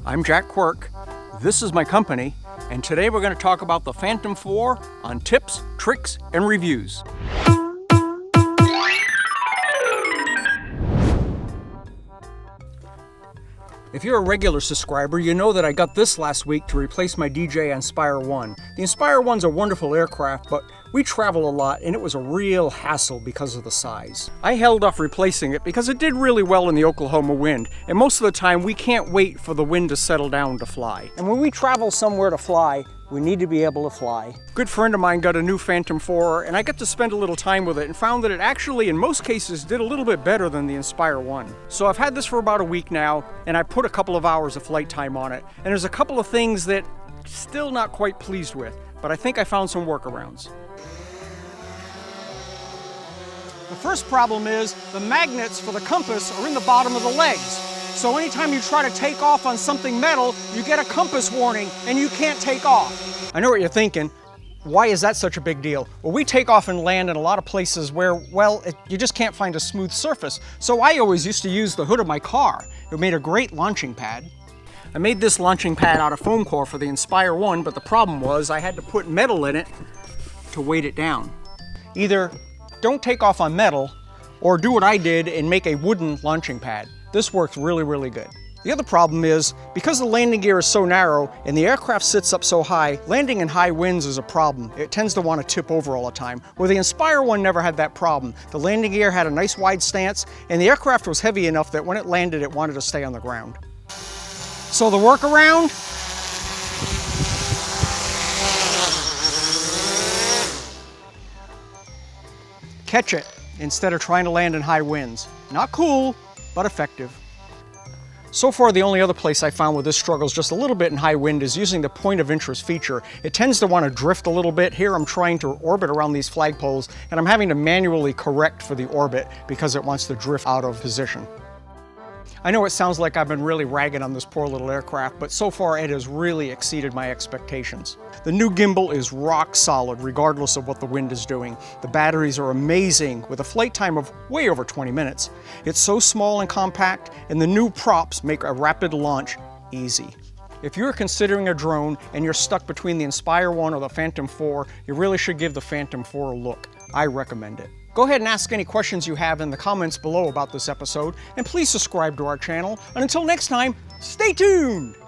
I'm Jack Quirk, this is my company, and today we're going to talk about the Phantom 4 on tips, tricks, and reviews. If you're a regular subscriber, you know that I got this last week to replace my DJI Inspire 1. The Inspire 1's a wonderful aircraft, but we travel a lot and it was a real hassle because of the size. I held off replacing it because it did really well in the Oklahoma wind, and most of the time we can't wait for the wind to settle down to fly. And when we travel somewhere to fly, we need to be able to fly. A good friend of mine got a new Phantom 4 and I got to spend a little time with it and found that it actually, in most cases, did a little bit better than the Inspire 1. So I've had this for about a week now and I put a couple of hours of flight time on it. And there's a couple of things that I'm still not quite pleased with, but I think I found some workarounds. The first problem is the magnets for the compass are in the bottom of the legs. So anytime you try to take off on something metal, you get a compass warning and you can't take off. I know what you're thinking. Why is that such a big deal? Well, we take off and land in a lot of places where, well, you just can't find a smooth surface. So I always used to use the hood of my car. It made a great launching pad. I made this launching pad out of foam core for the Inspire 1, but the problem was I had to put metal in it to weight it down. Either don't take off on metal, or do what I did and make a wooden launching pad. This works really, really good. The other problem is, because the landing gear is so narrow and the aircraft sits up so high, landing in high winds is a problem. It tends to want to tip over all the time. Where the Inspire 1 never had that problem. The landing gear had a nice wide stance and the aircraft was heavy enough that when it landed, it wanted to stay on the ground. So the workaround? Catch it instead of trying to land in high winds. Not cool, but effective. So far, the only other place I found where this struggles just a little bit in high wind is using the point of interest feature. It tends to want to drift a little bit. Here I'm trying to orbit around these flagpoles and I'm having to manually correct for the orbit because it wants to drift out of position. I know it sounds like I've been really ragging on this poor little aircraft, but so far it has really exceeded my expectations. The new gimbal is rock solid regardless of what the wind is doing. The batteries are amazing with a flight time of way over 20 minutes. It's so small and compact, and the new props make a rapid launch easy. If you're considering a drone and you're stuck between the Inspire 1 or the Phantom 4, you really should give the Phantom 4 a look. I recommend it. Go ahead and ask any questions you have in the comments below about this episode, and please subscribe to our channel. And until next time, stay tuned!